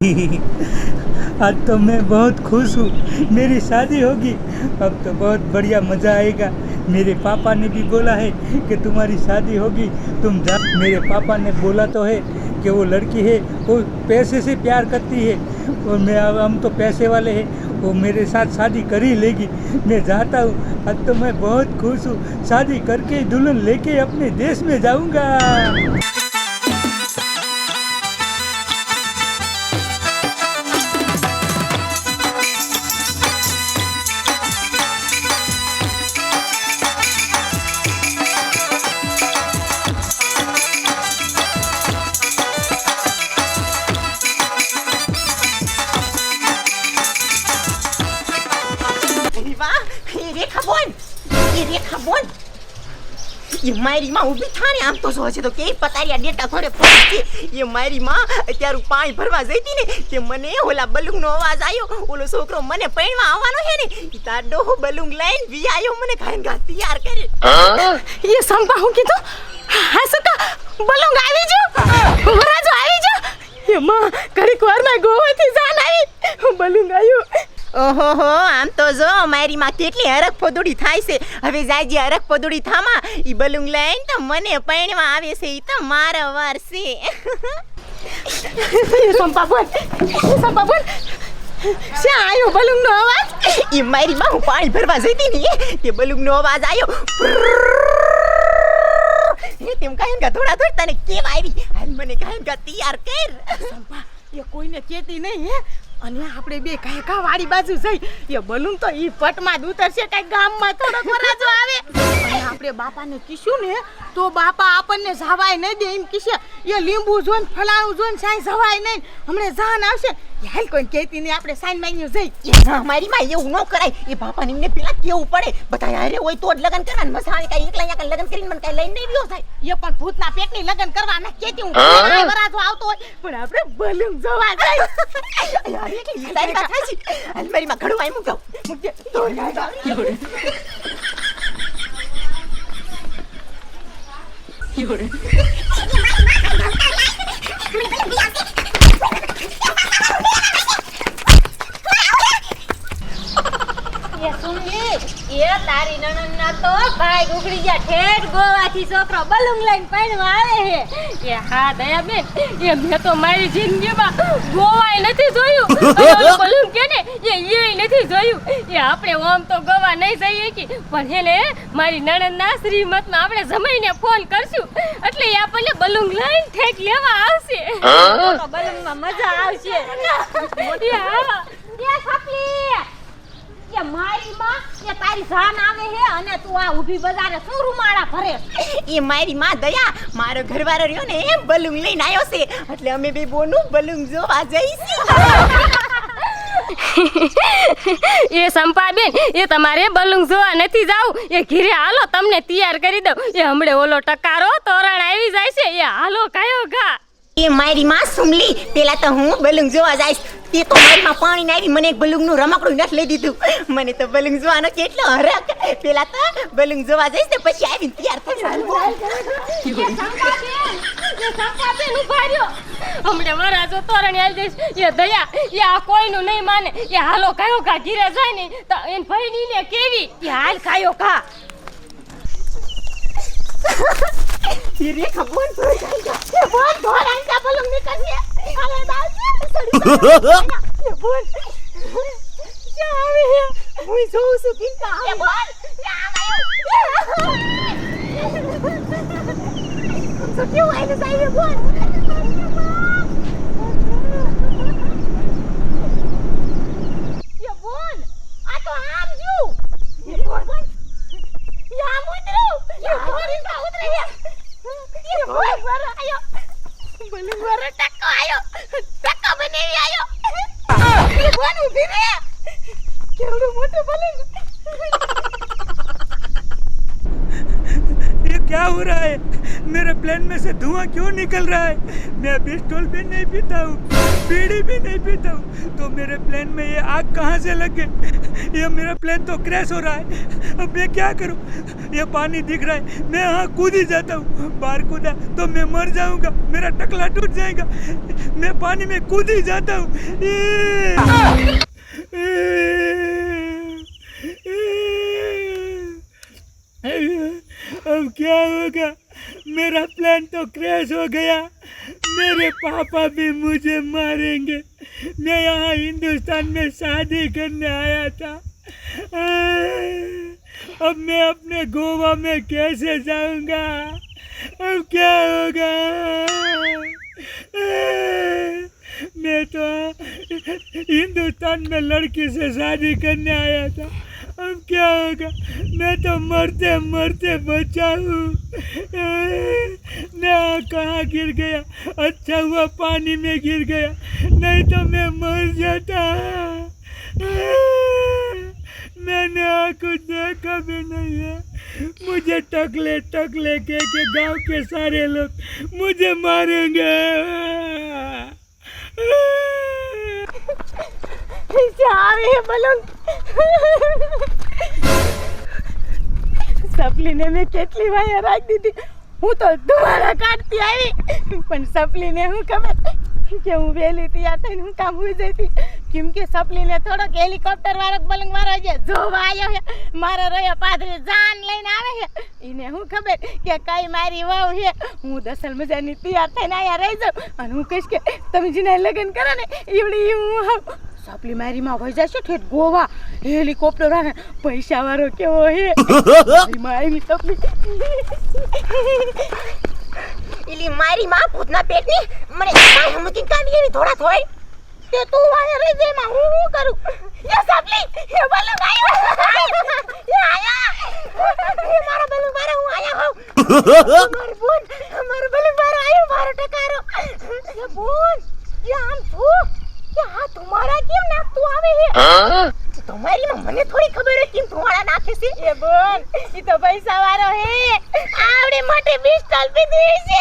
आज तो मैं बहुत खुश हूँ, मेरी शादी होगी। अब तो बहुत बढ़िया मज़ा आएगा। मेरे पापा ने भी बोला है कि तुम्हारी शादी होगी, तुम जा। मेरे पापा ने बोला तो है कि वो लड़की है वो पैसे से प्यार करती है और हम तो पैसे वाले हैं, वो मेरे साथ शादी कर ही लेगी। मैं जाता हूँ, आज तो मैं बहुत खुश हूँ। शादी करके दुल्हन लेके अपने देश में जाऊँगा। ये मारी माँ उभी था ने आम तो सोचे तो के पतारिया डेटा थोड़े पहुंची। ये मारी माँ અત્યારે પાણી ભરવા જઈતી ને કે મને ઓલા બલુંગનો અવાજ આવ્યો। ઓલો છોકરો મને પૈણવા આવવાનો હે ને ઈ તાર ડોહો બલુંગ લઈને વી આવ્યો, મને ખાઈને ઘા તૈયાર કરે। ये સંપા હું કીધું હા સકા બલુંગ આવી જો વરાજો આવી જો। ये माँ ઘડીક વારમાં ગોવાથી જાન આવી બલુંગ આવ્યો। ઓહોહો આમ તો જો મારી માં કેટલી હરખ પોદુડી થાય છે। હવે જાયજી હરખ પોદુડી થામા ઈ બલુંગ લઈને તો મને પૈણવા આવે છે, ઈ તો મારો વાર છે। સંપા બોલ શા આયો બલુંગ નો અવાજ? ઈ મારી માં હું પાણી ભરવા જઈતી ને તે બલુંગ નો અવાજ આયો। એ તેમ કાયન કા થોડા તને કેમ આવી? હાલ મને કાયન કા તૈયાર કર। સંપા એ કોઈને કેતી નહીં હે અને આપણે બે કાય કા વાડી બાજુ જઈ એ બલૂન તો ઈ પટમાં જ ઉતરશે, કઈ ગામમાં થોડો વરાજો આવે અને આપણે બાપાને કીશું ને તો બાપા આપણને જવાય નહીં દે, એમ કીશે એ લીંબુ જોન ફલાણું જોન સાઈ જવાય નહીં, હમણે જાન આવશે। હાલ કોઈ કહેતી નહીં આપણે સાઈન માંગ્યું જઈ। એ મારી માં એવું ન કરાય, એ બાપાને એમને પેલા કેવું પડે, બધા હારે હોય તો જ લગન કરવાનું, મસા આવે કઈ એકલા અહીંયા લગન કરીને મને કઈ લઈને નહીં વ્યો થાય। એ પણ ભૂતના પેટની લગન કરવા ના કેતી હું વરાજો આવતો હોય પણ આપણે બલૂન જોવા જાય। યાર એટલી તારી વાત થાય છે। હાલ મારી માં ઘડું આઈ મૂકાવ મૂકજે તો ये सुन ली, ये तारी ननन ना तो भाई गुगड़ी जा ठेठ गोवाથી છોકરો બલુંગ લઈને પૈણવા આવે હે। એ હા દયા બેન, એ મેં તો મારી જિંદગીમાં ગોવાય નથી જોયું, અને બલુંગ કે ને એ નથી જોયું। એ આપણે ઓમ તો ગોવા નહીં જઈએ કે પણ હેને મારી નણંદના શ્રીમતમાં આપણે જમાઈને ફોન કરશું એટલે એ આપણને બલુંગ લઈને ઠેક લેવા આવશે। તો બલુંગમાં મજા આવશે। એ હા એ ખાપલી કે મારી માં કે તારી જાન આવે હે અને તું આ ઊભી બજારે શું રૂમાળા ભરે? એ મારી માં દયા મારો ઘરવાળો રહ્યો ને એ બલૂન લઈને આવ્યો છે એટલે અમે બે બોનું બલૂન જોવા જઈશું। એ સંપા બેન, એ તમારે બલૂન જોવા નથી જાવું, એ ઘરે હાલો તમને તૈયાર કરી દઉં। એ હમણે ઓલો ટકારો તોરણ આવી જાય છે, એ હાલો કયો ઘા। એ મારી માં સુમલી પેલા તો હું બલૂન જોવા જઈશ, તે તો મારી માં પાણી ના આવી મને એક બલૂન નું રમકડું નથી લઈ દીધું। મને તો બલૂન જોવાનો કેટલો હરખ, પેલા તો બલૂન જોવા જઈશ ને પછી આવીને તૈયાર થઈ એ સંપા બેન ઉભા રહ્યો, હમણે વરાજો તોરણ આવી જઈશ। એ દયા એ આ કોઈનું નહીં માને, એ હાલો કયો ઘા ઘીરે જાય ને તો એન ભાઈની ને કેવી એ હાલ કયો ઘા। ये रेखा बोल ये बोल धोर आंका बलून निकल गया अरे दादी ये बोल क्या आवे है मुई जो सुकिन का ये बोल क्या आवे तो क्यों आए ना ये बोल ये बोल आ तो आम जो ये बोल या मुद्रो ये बोल का उतरे है ये बोल बर आयो बलून बर टक्को आयो टक्को बनेवी आयो ये बोल उभी रे केवड़ो मोटो बलून। ये क्या हो रहा है? मेरे प्लेन में से धुआं क्यों निकल रहा है? मैं पिस्टल भी नहीं पीता हूँ। बीड़ी भी नहीं पीता हूँ, तो मेरे प्लेन में ये आग कहाँ से लग गई? ये मेरा प्लेन तो क्रैश हो रहा है। अब मैं क्या करूँ? ये पानी दिख रहा है, मैं यहाँ कूद ही जाता हूँ। बाहर कूदा तो मैं मर जाऊँगा, मेरा टकला टूट जाएगा। मैं पानी में कूद ही जाता हूँ। अब क्या होगा? मेरा प्लान तो क्रैश हो गया। मेरे पापा भी मुझे मारेंगे। मैं यहाँ हिंदुस्तान में शादी करने आया था। अब मैं अपने गोवा में कैसे जाऊँगा? अब क्या होगा? मैं तो हिंदुस्तान में लड़की से शादी करने आया था। अब क्या होगा? मैं तो मरते मरते बचा हूँ। मैं कहाँ गिर गया? अच्छा हुआ पानी में गिर गया, नहीं तो मैं मर जाता। मैंने कुछ देखा भी नहीं है। मुझे टकले टकले के गांव के सारे लोग मुझे मारेंगे। સપલીને મેં કેટલી વાર રાખી દીધી, હું તો ધુમાડા કાઢતી આવી, પણ સપલીને હું ખબર કે હું વહેલી તૈયાર થઈને હું કામ હોઈ જતી, કેમ કે સપલીને થોડોક હેલિકોપ્ટર વાળો પલંગ વાળો જે જોવા આવ્યો છે, મારો રહ્યો પાદરી જાન લઈને આવે છે, એને હું ખબર કે કઈ મારી વહુ છે, હું દસલ મજાની તૈયાર થઈને અહીંયા રહી જાઉં અને હું કહીશ કે તમે જેને લગ્ન કરો ને એવડી હું સપલી મારી માં વહી જશે ઠેઠ ગોવા, હેલિકોપ્ટર વાળો પૈસા વાળો કેવો હે મારી સપલી इली मारी मां भूतना पेटनी मने काय हम की कांडी एवी थोड़ा थोई તે તું વાયા રહી જાય માં હું કરું એ સપલી એ બલુ આયો એ આયા એ મારો બલુ મારો હું આયા હોઉં માર બોન મારો બલુ મારો આયો મારો ટકારો એ બોન એ આમ છું કે આ તમારા કેમ નાખતું આવે હે तुम्हारी मां मने थोड़ी खबर है केम तुम्हारा नाखे से એ બોન ઈ તો પૈસા વાળો હે આવડે મોટે પિસ્તોલ પી દે છે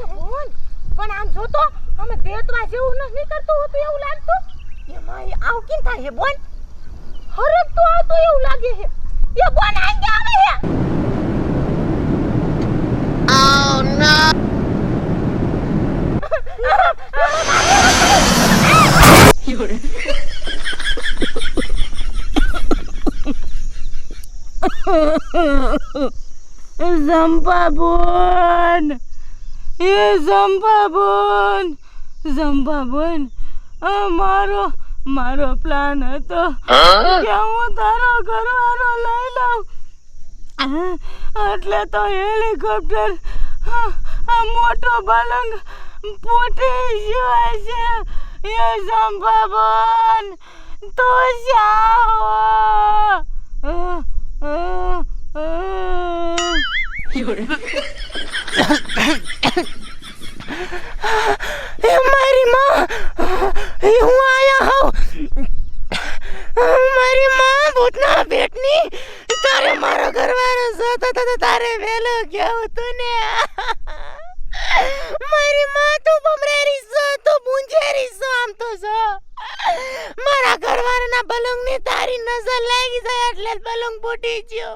એ બોન પણ આમ જો તો આમ દેતવા જેવું નથી કરતું હોતું એવું લાગતું ये माई आव किन था ये बोन હરક તો આવતો એવું લાગે છે એ બોન આંગે આવે છે Oh no ઝંપા બોન એ ઝંપા બોન ઝંપા બોન મારો પ્લાન હતો કે હું તારો ઘરવાળો લઈ લઉં એટલે તો હેલિકોપ્ટર આ મોટો પલંગ ફૂટી ગયો છે એ ઝંપા બોન તો જાઓ મારી માં હું આયા હું મારી માં ભૂતના પેટની તારે મારો ઘરવાળો જોતો તારે વેલો કેવું તું ને મારી માં તું બમરેરી છો તું બુંજેરી છો આમ તો છો મારા ઘરવાળાના બલૂંગ ની તારી નજર લાગી જાય એટલે બલૂંગ ફૂટી ગયો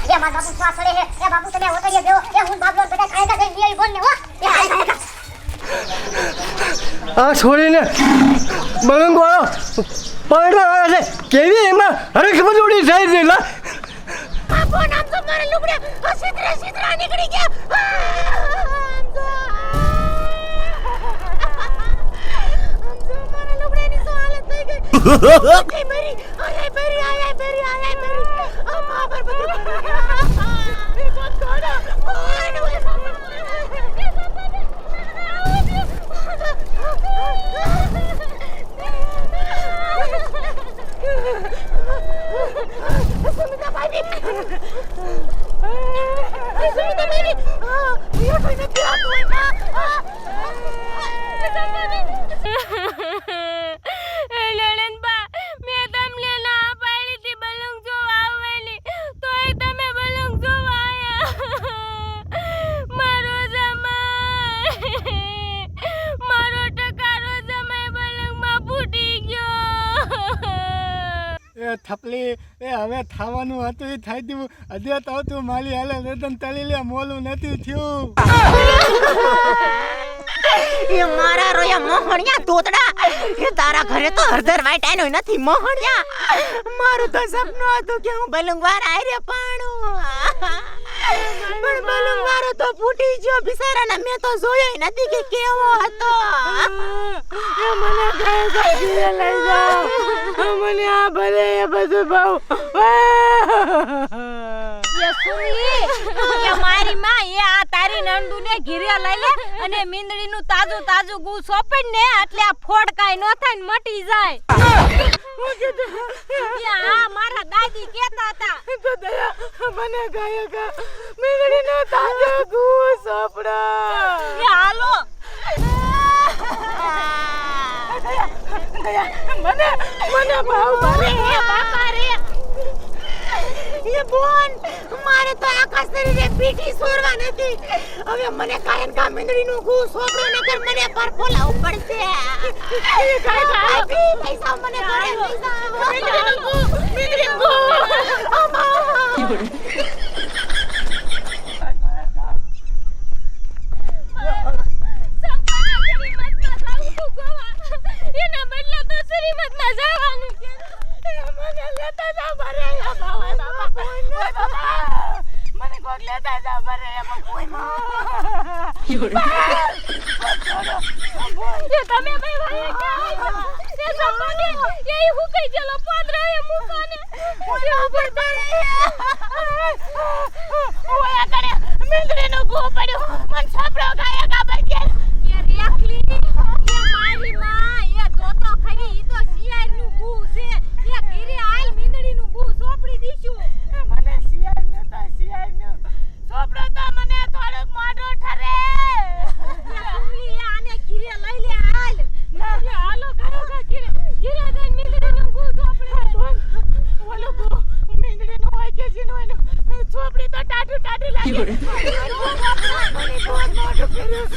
ये मां बाबू श्वास ले है ये बाबू तुम्हें होता ये देओ ये हुन बाबू बेटा खाएगा कहीं नहीं बोलने हो ये खाएगा આ છોડીને બલંગ વાળો પડવા આવે છે કેવી એમાં હરે ખબર ઉડી જાય છે લા બાપો નામ તો મારા લુગડે હશે છિદ્રા નીકળી ગયા. આમ જો મારા લુગડાની શું હાલત થઈ ગઈ. આય ભરી અમ્મા પર બધું એ તો થોડા સુમિતા ભાઈ ये कोई नहीं किया तू ना લડનબા મેં તમને ના પાડી હતી બલૂન જોવા આવવાની તોય તમે બલૂન જોવા આયા મારો જમાઈ મારો ટકારો જમાઈ બલૂનમાં ફૂટી ગયો એ થપલી એ હવે થાવાનું હતું એ થઈ ગયું હજે તો તું માલી હાલે વેદન તળી લે મોલું નથી થયું ये मारा रोया मोहणिया तोतड़ा ये तारा घरे तो हरदर वाटानो નથી મોહણિયા મારું તો સપનું હતું કે હું બલૂંગવાર આઈ રે પાણું પણ બલૂંગવારો તો ફૂટી ગયો બિચારાના મેં તો જોયો નથી કે કેવો હતો એ મને ઘરે લઈ જાઓ મને આ ભલે એ બધું બહુ ये सुनली ये मारी मां ये आ तारी नंदू ने ઘીરે લઈ લે અને મીંદડી નું તાજું તાજું ગુ સોપડ ને એટલે આ ફોડ કાઈ નો થાય ને મટી જાય આ મારા દાદી કહેતા હતા તો દયા મને ગાયકા મીંદડી નો તાજો ગુ સોપડા એ હાલો દયા મને ભાવ મારે હે બાપા રે ये बोन मारे तो आकाश शरीरे पीठी सोरवा નથી હવે મને કાયન કા મીંદડી નું ગુ સોપડો નકર મને પરફો લાવવું પડશે એ કાય પૈસા મને ઘરે લઈ જાવ મીંદડી નું ગુ અમા એના બદલે તો શ્રીમતમાં જવાનું છે મને લેતા જા ભરે બાબા મને કોક લેતા જા ભરે કોઈ માં એ તમે ભાઈ ભાઈ કે એ સપને એ હું કઈ ચલો પાદરા એ મુકાને ઓય ઉપર ઓય કરે મીંદડી નો ગો પડ્યો મન છાપડો ગાયા કા બકે એ રેખલી એ મારી માં એ જોતો ખરી ઈ તો શિયાર નું ગુ છે એ ઘીરે આલ મીંદડી નું ગુ સોપડી દીશું મને શિયાર નું છોપડો તો મને થોડોક મોઢો ઠરે સુમલી આને ઘીરે લઈ લે હાલ ના હાલો ઘરે ઘીરે જઈને મીંદડી નું ગુ સોપડી ઓલો ગો મીંદડી નો હોય કે જીનો એનો છોપડી તો ટાટુ લાગે મને બહુ મોઢું કર્યું